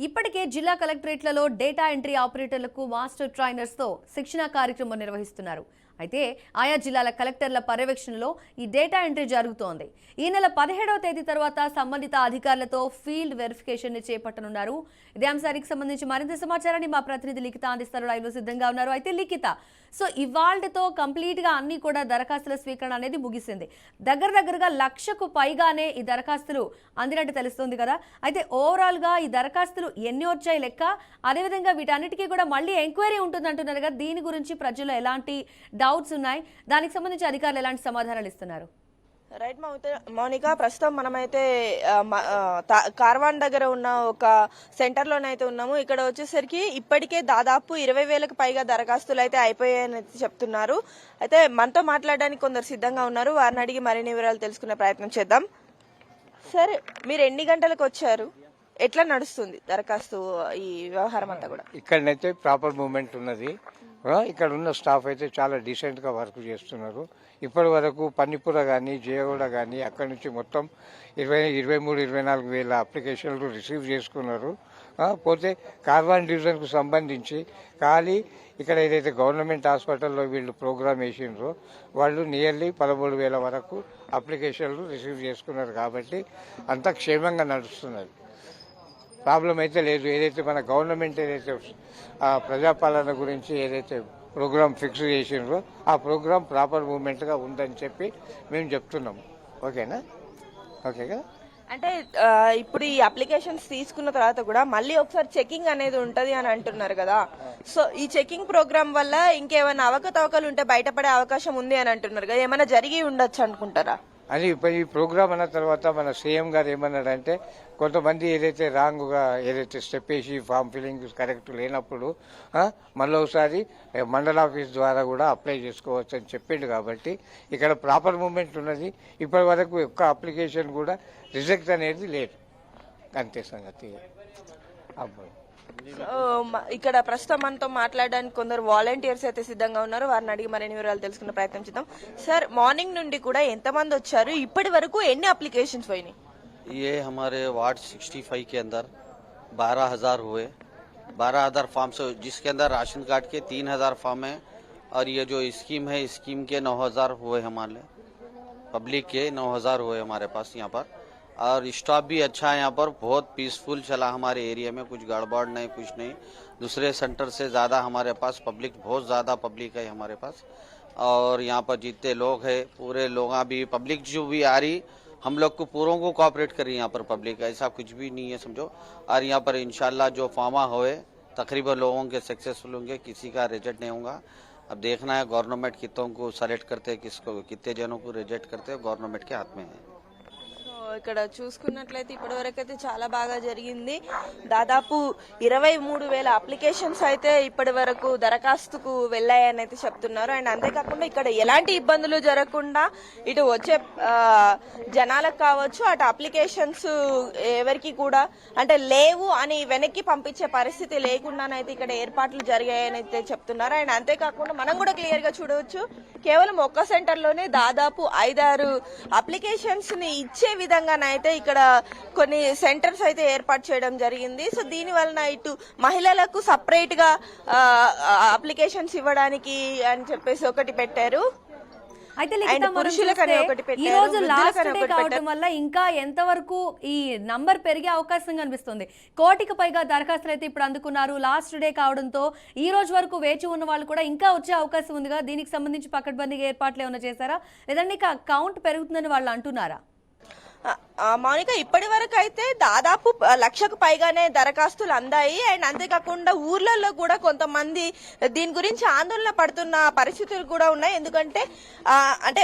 ఇప్పటికే జిల్లా కలెక్టరేట్లలో data entry ఆపరేటర్లకు master ట్రైనర్స్తో శిక్షణా కార్యక్రమం నిర్వహిస్తున్నారు. అయితే ఆయా జిల్లాల కలెక్టర్ల పర్యవేక్షణలో ఈ డేటా ఎంట్రీ జరుగుతోంది. ఈ నెల 17వ తేదీ తర్వాత సంబంధిత అధికారులతో ఫీల్డ్ వెరిఫికేషన్ ని చేపట్టనున్నారు. ఇదే అంశానికి సంబంధించి మరింత సమాచారాన్ని మా ప్రతినిధి లిఖిత అందిస్తారు. లైవ్ లో సిద్ధంగా ఉన్నారు. అయితే లిఖిత, సో ఇవాళ్లతో కంప్లీట్ గా అన్ని కూడా దరఖాస్తుల స్వీకరణ అనేది ముగిసింది. దగ్గరగా 1,00,000కు పైగానే ఈ దరఖాస్తులు అందినట్టు తెలుస్తుంది కదా. అయితే ఓవరాల్ గా ఈ దరఖాస్తులు ఎన్ని వచ్చాయి లెక్క, అదేవిధంగా వీటన్నిటికీ కూడా మళ్ళీ ఎంక్వైరీ ఉంటుందంటున్నారు కదా. దీని గురించి ప్రజల్లో ఎలాంటి డౌట్స్ ఉన్నాయి, దానికి సంబంధించి అధికారులు ఎలాంటి సమాధానాలు ఇస్తున్నారు? రైట్ మౌనిక, ప్రస్తుతం మనమైతే కార్వాన్ దగ్గర ఉన్న ఒక సెంటర్లోనైతే ఉన్నాము. ఇక్కడ వచ్చేసరికి ఇప్పటికే దాదాపు 20,000కు పైగా దరఖాస్తులు అయితే అయిపోయాయని చెప్తున్నారు. అయితే మనతో మాట్లాడడానికి కొందరు సిద్ధంగా ఉన్నారు. వారిని అడిగి మరిన్ని వివరాలు తెలుసుకునే ప్రయత్నం చేద్దాం. సరే, మీరు ఎన్ని గంటలకు వచ్చారు? ఎట్లా నడుస్తుంది దరఖాస్తు ఈ వ్యవహారం అంతా కూడా? ఇక్కడనైతే ప్రాపర్ మూవ్మెంట్ ఉన్నది. ఇక్కడ ఉన్న స్టాఫ్ అయితే చాలా డీసెంట్గా వర్క్ చేస్తున్నారు. ఇప్పటి వరకు పన్నిపుర కానీ జయగూడ కానీ అక్కడి నుంచి మొత్తం 23-24 వేల అప్లికేషన్లు రిసీవ్ చేసుకున్నారు. పోతే కార్వాన్ డివిజన్కు సంబంధించి ఖాళీ ఇక్కడ ఏదైతే గవర్నమెంట్ హాస్పిటల్లో వీళ్ళు ప్రోగ్రామ్ వేసిండ్రో వాళ్ళు నియర్లీ 13,000 వరకు అప్లికేషన్లు రిసీవ్ చేసుకున్నారు. కాబట్టి అంతా క్షేమంగా నడుస్తున్నది, ప్రాబ్లం అయితే లేదు. ఏదైతే మన గవర్నమెంట్ ఏదైతే ప్రజాపాలన గురించి ఏదైతే ప్రోగ్రామ్ ఫిక్స్ చేసిండ్రో ఆ ప్రోగ్రామ్ ప్రాపర్ మూవ్మెంట్గా ఉందని చెప్పి మేము చెప్తున్నాము. ఓకేనా? ఓకే కదా. అంటే ఇప్పుడు ఈ అప్లికేషన్స్ తీసుకున్న తర్వాత కూడా మళ్ళీ ఒకసారి చెకింగ్ అనేది ఉంటది అని అంటున్నారు కదా. సో ఈ చెకింగ్ ప్రోగ్రామ్ వల్ల ఇంకేమైనా అవకతవకలు ఉంటే బయటపడే అవకాశం ఉంది అని అంటున్నారు కదా. ఏమైనా జరిగి ఉండొచ్చు అనుకుంటారా? అది ఈ ప్రోగ్రామ్ అన్న తర్వాత మన సీఎం గారు ఏమన్నారంటే కొంతమంది ఏదైతే రాంగ్గా ఏదైతే స్టెప్ వేసి ఫామ్ ఫిల్లింగ్ కరెక్ట్ లేనప్పుడు మళ్ళీ ఒకసారి మండల ఆఫీస్ ద్వారా కూడా అప్లై చేసుకోవచ్చు అని చెప్పిండు. కాబట్టి ఇక్కడ ప్రాపర్ మూమెంట్ ఉన్నది. ఇప్పటి వరకు ఒక్క అప్లికేషన్ కూడా రిజెక్ట్ అనేది లేదు. అంతే సంగతి. అబ్బాయి ఇక్కడ ప్రస్తుతం మనతో మాట్లాడడానికి కొందరు వాలంటీర్స్ అయితే సిద్ధంగా ఉన్నారు. వారిని అడిగి మరిన్ని వివరాలు తెలుసుకునే ప్రయత్నం చేద్దాం. సార్, మార్నింగ్ నుండి కూడా ఎంతమంది వచ్చారు? ఇప్పటి వరకు ఎన్ని అప్లికేషన్స్ పోయినాయి? ये हमारे वार्ड 65 के अंदर 12,000 हुए. 12,000 फॉर्म से, जिसके अंदर राशन कार्ड के 3,000 फॉर्म है और ये जो स्कीम है स्कीम के 9,000 हुए हमारे पब्लिक के 9,000 हुए हमारे पास यहाँ पर. और स्टाफ भी अच्छा है यहाँ पर, बहुत पीसफुल चला हमारे एरिया में, कुछ गड़बड़ नहीं, कुछ नहीं. दूसरे सेंटर से ज़्यादा हमारे पास पब्लिक, बहुत ज़्यादा पब्लिक है हमारे पास. और यहाँ पर जितने लोग हैं पूरे लोग भी, पब्लिक जो भी आ रही हम लोग को पूरों को कोऑपरेट करी यहाँ पर पब्लिक, ऐसा कुछ भी नहीं है समझो. और यहाँ पर इंशाल्लाह जो फार्मा हुए तकरीबन लोगों के सक्सेसफुल होंगे, किसी का रिजेक्ट नहीं होगा. अब देखना है गवर्नमेंट कितनों को सेलेक्ट करते हैं, किसको कितने जनों को रिजेक्ट करते हैं, गवर्नमेंट के हाथ में है. ఇక్కడ చూసుకున్నట్లయితే ఇప్పటి వరకు అయితే చాలా బాగా జరిగింది. దాదాపు 23,000 అప్లికేషన్స్ అయితే ఇప్పటి వరకు దరఖాస్తుకు వెళ్ళాయని అయితే చెప్తున్నారు. అండ్ అంతేకాకుండా ఇక్కడ ఎలాంటి ఇబ్బందులు జరగకుండా ఇటు వచ్చే జనాలకు కావచ్చు, అటు అప్లికేషన్స్ ఎవరికి కూడా అంటే లేవు అని వెనక్కి పంపించే పరిస్థితి లేకుండానైతే ఇక్కడ ఏర్పాట్లు జరిగాయని అయితే చెప్తున్నారు. అండ్ అంతేకాకుండా మనం కూడా క్లియర్ గా చూడవచ్చు, కేవలం ఒక్క సెంటర్ లోనే దాదాపు 5-6 అప్లికేషన్స్ ని ఇచ్చే విధంగానైతే ఇక్కడ కొన్ని సెంటర్స్ అయితే ఏర్పాటు చేయడం జరిగింది. సో దీని వలన ఇటు మహిళలకు సపరేట్ గా అప్లికేషన్స్ ఇవ్వడానికి అని చెప్పేసి ఒకటి పెట్టారు. అయితే ఈ రోజు లాస్ట్ డే కావడం వల్ల ఇంకా ఎంతవరకు ఈ నంబర్ పెరిగే అవకాశం కనిపిస్తుంది? 1,00,000కి పైగా దరఖాస్తులు అయితే ఇప్పుడు అందుకున్నారు. లాస్ట్ డే కావడంతో ఈ రోజు వరకు వేచి ఉన్న వాళ్ళు కూడా ఇంకా వచ్చే అవకాశం ఉందిగా. దీనికి సంబంధించి పకడ్బందీగా ఏర్పాట్లు ఏమైనా చేశారా, లేదంటే కౌంట్ పెరుగుతుందని వాళ్ళు అంటున్నారా? మౌనిక, ఇప్పటి వరకు అయితే దాదాపు 1,00,000కు పైగానే దరఖాస్తులు అందాయి. అండ్ అంతేకాకుండా ఊర్లలో కూడా కొంతమంది దీని గురించి ఆందోళన పడుతున్న పరిస్థితులు కూడా ఉన్నాయి. ఎందుకంటే అంటే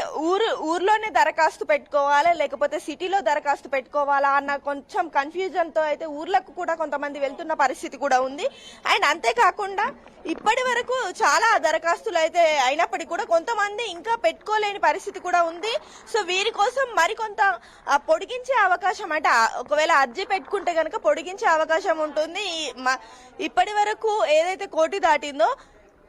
ఊర్లోనే దరఖాస్తు పెట్టుకోవాలా లేకపోతే సిటీలో దరఖాస్తు పెట్టుకోవాలా అన్న కొంచెం కన్ఫ్యూజన్ తో అయితే ఊర్లకు కూడా కొంతమంది వెళ్తున్న పరిస్థితి కూడా ఉంది. అండ్ అంతేకాకుండా ఇప్పటి వరకు చాలా దరఖాస్తులు అయితే అయినప్పటికీ కూడా కొంతమంది ఇంకా పెట్టుకోలేని పరిస్థితి కూడా ఉంది. సో వీరి కోసం మరికొంత పొడిగించే అవకాశం, అంటే ఒకవేళ అర్జీ పెట్టుకుంటే కనుక పొడిగించే అవకాశం ఉంటుంది. ఇప్పటి వరకు ఏదైతే 1,00,000 దాటిందో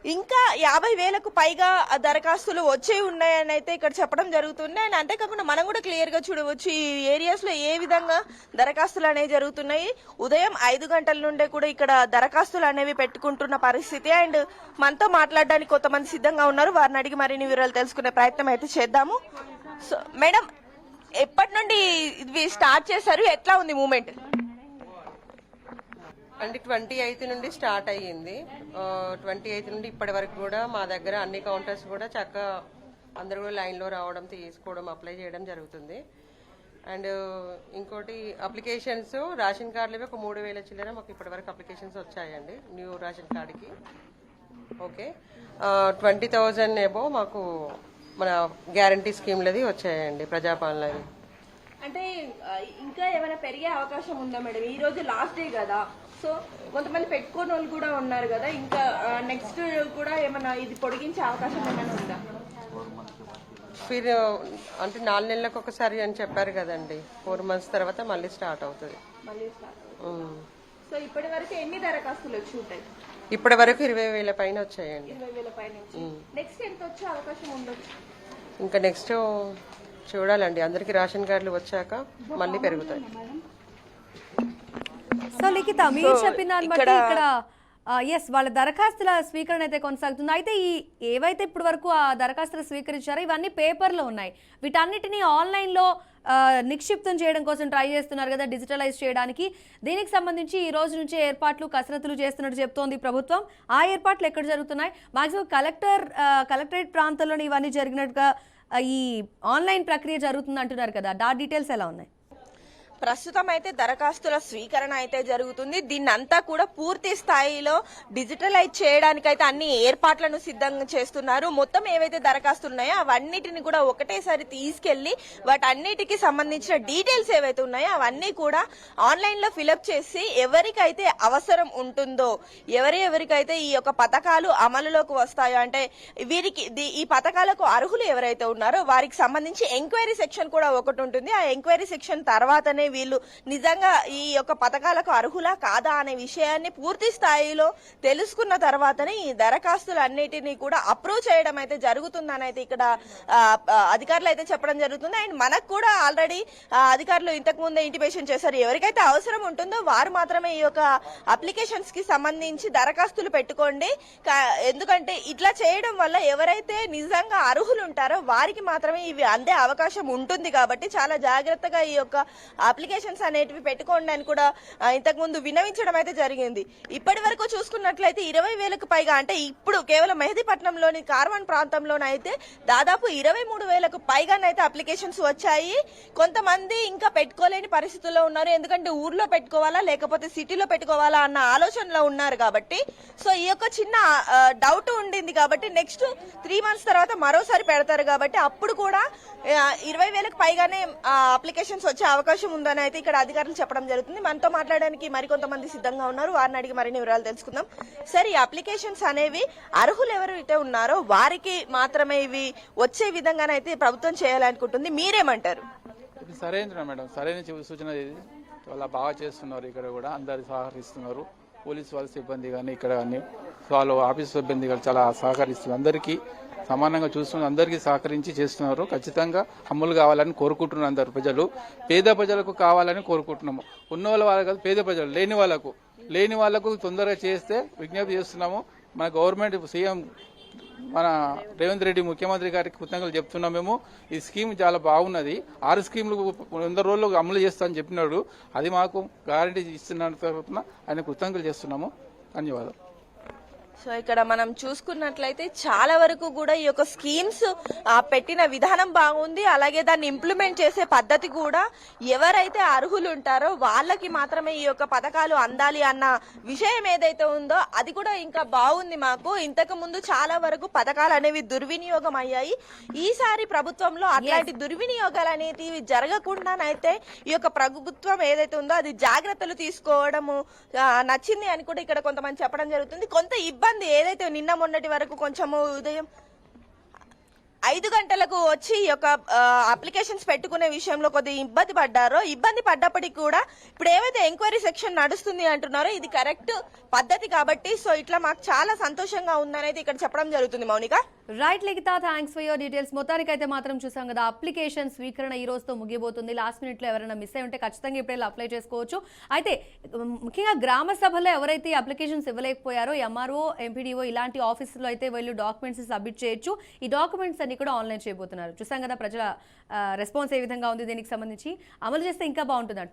ఇంకా 50,000కు పైగా దరఖాస్తులు వచ్చే ఉన్నాయని అయితే ఇక్కడ చెప్పడం జరుగుతుంది. అండ్ అంతేకాకుండా మనం కూడా క్లియర్ గా చూడవచ్చు ఈ ఏరియాస్ లో ఏ విధంగా దరఖాస్తులు అనేవి జరుగుతున్నాయి. ఉదయం 5 గంటల నుండే కూడా ఇక్కడ దరఖాస్తులు అనేవి పెట్టుకుంటున్న పరిస్థితి. అండ్ మనతో మాట్లాడడానికి కొంతమంది సిద్ధంగా ఉన్నారు, వారిని అడిగి మరిన్ని వివరాలు తెలుసుకునే ప్రయత్నం అయితే చేద్దాము. సో మేడం, ఎప్పటి నుండి ఇవి స్టార్ట్ చేశారు, ఎట్లా ఉంది మూమెంట్? అంటే 28 నుండి స్టార్ట్ అయ్యింది. 28 నుండి ఇప్పటి వరకు కూడా మా దగ్గర అన్ని కౌంటర్స్ కూడా చక్కగా అందరూ కూడా లైన్లో రావడం, తీసుకోవడం, అప్లై చేయడం జరుగుతుంది. అండ్ ఇంకోటి అప్లికేషన్స్ రేషన్ కార్డులు ఒక 3,000 చిల్లర మాకు ఇప్పటి వరకు అప్లికేషన్స్ వచ్చాయండి న్యూ రేషన్ కార్డుకి. ఓకే, 20,000 ఏమో మాకు మన గ్యారంటీ స్కీమ్లది వచ్చాయండి ప్రజాపాలనది. అంటే ఇంకా ఏమైనా పెరిగే అవకాశం ఉందా మేడం? ఈ రోజు లాస్ట్ డే కదా, సో కొంతమంది పెట్టుకోని వాళ్ళు కూడా ఉన్నారు కదా, ఇంకా నెక్స్ట్ కూడా ఏమైనా ఇది పొడిగించే అవకాశం ఏమైనా ఉందా? ఫిర్ అంటే 4 నెలలకు ఒకసారి అని చెప్పారు కదండి, 4 months తర్వాత మళ్ళీ స్టార్ట్ అవుతుంది. సో ఇప్పటి వరకు ఎన్ని దరఖాస్తులు వచ్చి ఉంటాయి? ఇప్పటి వరకు 20,000 పైన వచ్చాయండి. 20,000 పైన. నెక్స్ట్ ఎంత వచ్చే అవకాశం ఉండొచ్చు? ఇంకా నెక్స్ట్ చూడాలండి, అందరికి రేషన్ కార్డులు వచ్చాక మళ్ళీ పెరుగుతాయి. సో లిఖిత, మీరు చెప్పిన దాన్ని బట్టి ఇక్కడ ఎస్ వాళ్ళ దరఖాస్తుల స్వీకరణ అయితే కొనసాగుతుంది. అయితే ఈ ఏవైతే ఇప్పటి వరకు ఆ దరఖాస్తులు స్వీకరించారో ఇవన్నీ పేపర్లో ఉన్నాయి, వీటన్నిటినీ ఆన్లైన్లో నిక్షిప్తం చేయడం కోసం ట్రై చేస్తున్నారు కదా, డిజిటలైజ్ చేయడానికి. దీనికి సంబంధించి ఈ రోజు నుంచే ఏర్పాట్లు, కసరత్తులు చేస్తున్నట్టు చెప్తోంది ప్రభుత్వం. ఆ ఏర్పాట్లు ఎక్కడ జరుగుతున్నాయి? మాక్సిమం కలెక్టరేట్ ప్రాంతంలోనే ఇవన్నీ జరిగినట్టుగా ఈ ఆన్లైన్ ప్రక్రియ జరుగుతుంది అంటున్నారు కదా, ఆ డీటెయిల్స్ ఎలా ఉన్నాయి? ప్రస్తుతం అయితే దరఖాస్తుల స్వీకరణ అయితే జరుగుతుంది. దీన్నంతా కూడా పూర్తి స్థాయిలో డిజిటలైజ్ చేయడానికి అయితే అన్ని ఏర్పాట్లను సిద్ధంగా చేస్తున్నారు. మొత్తం ఏవైతే దరఖాస్తులు ఉన్నాయో అవన్నిటిని కూడా ఒకటేసారి తీసుకెళ్లి వాటన్నిటికి సంబంధించిన డీటెయిల్స్ ఏవైతే ఉన్నాయో అవన్నీ కూడా ఆన్లైన్ లో ఫిలప్ చేసి ఎవరికైతే అవసరం ఉంటుందో, ఎవరికైతే ఈ యొక్క పథకాలు అమలులోకి వస్తాయో, అంటే వీరికి ఈ పథకాలకు అర్హులు ఎవరైతే ఉన్నారో వారికి సంబంధించి ఎంక్వైరీ సెక్షన్ కూడా ఒకటి ఉంటుంది. ఆ ఎంక్వైరీ సెక్షన్ తర్వాతనే వీళ్ళు నిజంగా ఈ యొక్క పథకాలకు అర్హులా కాదా అనే విషయాన్ని పూర్తి స్థాయిలో తెలుసుకున్న తర్వాతనే ఈ దరఖాస్తులన్నిటినీ కూడా అప్రూవ్ చేయడం అయితే జరుగుతుందని అయితే ఇక్కడ అధికారులు అయితే చెప్పడం జరుగుతుంది. అండ్ మనకు కూడా ఆల్రెడీ అధికారులు ఇంతకు ముందే ఇంటిమేషన్ చేశారు, ఎవరికైతే అవసరం ఉంటుందో వారు మాత్రమే ఈ యొక్క అప్లికేషన్స్ కి సంబంధించి దరఖాస్తులు పెట్టుకోండి. ఎందుకంటే ఇట్లా చేయడం వల్ల ఎవరైతే నిజంగా అర్హులు ఉంటారో వారికి మాత్రమే ఇవి అందే అవకాశం ఉంటుంది. కాబట్టి చాలా జాగ్రత్తగా ఈ యొక్క అప్లికేషన్స్ అనేటివి పెట్టుకోండి అని కూడా ఇంతకు ముందు విన్నవించడం అయితే జరిగింది. ఇప్పటి వరకు చూసుకున్నట్లయితే 20,000కు పైగా, అంటే ఇప్పుడు కేవలం మెహదీపట్నంలోని కార్వాన్ ప్రాంతంలోనైతే దాదాపు 23,000కు పైగానైతే అప్లికేషన్స్ వచ్చాయి. కొంతమంది ఇంకా పెట్టుకోలేని పరిస్థితుల్లో ఉన్నారు, ఎందుకంటే ఊర్లో పెట్టుకోవాలా లేకపోతే సిటీలో పెట్టుకోవాలా అన్న ఆలోచనలో ఉన్నారు. కాబట్టి సో ఈ యొక్క చిన్న డౌట్ ఉండింది కాబట్టి నెక్స్ట్ 3 months తర్వాత మరోసారి పెడతారు. కాబట్టి అప్పుడు కూడా 20,000కు పైగానే అప్లికేషన్స్ వచ్చే అవకాశం ఉందని అయితే ఇక్కడ అధికారులు చెప్పడం జరుగుతుంది. మనతో మాట్లాడడానికి మరికొంతమంది సిద్ధంగా ఉన్నారు, వారిని అడిగి మరిన్ని వివరాలు తెలుసుకుందాం. సార్, ఈ అప్లికేషన్స్ అనేవి అర్హులు ఎవరైతే ఉన్నారో వారికి మాత్రమే ఇవి వచ్చే విధంగానైతే ప్రభుత్వం చేయాలనుకుంటుంది, మీరేమంటారు? సరైన మేడం, సరైన సూచన. ఇది చాలా బాగా చేస్తున్నారు, ఇక్కడ కూడా అందరు సహకరిస్తున్నారు. పోలీసు వాళ్ళ సిబ్బంది కానీ ఇక్కడ కానీ వాళ్ళు ఆఫీస్ సిబ్బంది కానీ చాలా సహకరిస్తున్నారు. అందరికీ సమానంగా చూస్తున్నారు, అందరికీ సహకరించి చేస్తున్నారు. ఖచ్చితంగా అమలు కావాలని కోరుకుంటున్నారు అందరు ప్రజలు. పేద ప్రజలకు కావాలని కోరుకుంటున్నాము. ఉన్న వాళ్ళ కాదు, పేద ప్రజలు లేని వాళ్ళకు తొందరగా చేస్తే విజ్ఞప్తి చేస్తున్నాము. మన గవర్నమెంట్ సీఎం మన రేవంత్ రెడ్డి ముఖ్యమంత్రి గారికి కృతజ్ఞతలు చెప్తున్నాం. మేము ఈ స్కీమ్ చాలా బాగున్నది. 6 స్కీములు 100 రోజులు అమలు చేస్తామని చెప్పినాడు, అది మాకు గ్యారంటీ ఇస్తున్న తరపున ఆయన కృతజ్ఞతలు చేస్తున్నాము. ధన్యవాదాలు. సో ఇక్కడ మనం చూసుకున్నట్లయితే చాలా వరకు కూడా ఈ యొక్క స్కీమ్స్ పెట్టిన విధానం బాగుంది. అలాగే దాన్ని ఇంప్లిమెంట్ చేసే పద్ధతి కూడా ఎవరైతే అర్హులు ఉంటారో వాళ్ళకి మాత్రమే ఈ యొక్క పథకాలు అందాలి అన్న విషయం ఏదైతే ఉందో అది కూడా ఇంకా బాగుంది. మాకు ఇంతకు ముందు చాలా వరకు పథకాలు అనేవి దుర్వినియోగం అయ్యాయి. ఈసారి ప్రభుత్వంలో అట్లాంటి దుర్వినియోగాలు అనేవి జరగకుండానైతే ఈ యొక్క ప్రభుత్వం ఏదైతే ఉందో అది జాగ్రత్తలు తీసుకోవడము నచ్చింది అని కూడా ఇక్కడ కొంతమంది చెప్పడం జరుగుతుంది. కొంత ఇబ్బంది ఏదైతే నిన్న మొన్నటి వరకు కొంచెము ఉదయం 5 గంటలకు వచ్చి ఈ యొక్క అప్లికేషన్స్ పెట్టుకునే విషయంలో కొద్దిగా ఇబ్బంది పడ్డారో, ఇబ్బంది పడ్డప్పటికి కూడా ఇప్పుడు ఏవైతే ఎంక్వైరీ సెక్షన్ నడుస్తుంది అంటున్నారో ఇది కరెక్ట్ పద్ధతి కాబట్టి సో ఇట్లా మాకు చాలా సంతోషంగా ఉందనేది ఇక్కడ చెప్పడం జరుగుతుంది. Mounika. Right Likhitha, thanks for your details. మొత్తానికైతే మాత్రం చూసాం కదా, అప్లికేషన్ స్వీకరణ ఈ రోజుతో ముగిపోతుంది. లాస్ట్ మినిట్ లో ఎవరైనా మిస్ అయి ఉంటే ఖచ్చితంగా ఇప్పుడే అప్లై చేసుకోవచ్చు. అయితే ముఖ్యంగా గ్రామ సభలో ఎవరైతే అప్లికేషన్స్ ఇవ్వలేకపోయారో ఎంఆర్ఓ, ఎంపీడీఓ ఇలాంటి ఆఫీసులో అయితే వీళ్ళు డాక్యుమెంట్స్ సబ్మిట్ చేయొచ్చు. ఈ డాక్యుమెంట్స్ అన్ని కూడా ఆన్లైన్ చేయబోతున్నారు. చూసాం కదా ప్రజల రెస్పాన్స్ ఏ విధంగా ఉంది. దీనికి సంబంధించి అమలు చేస్తే ఇంకా బాగుంటుంది.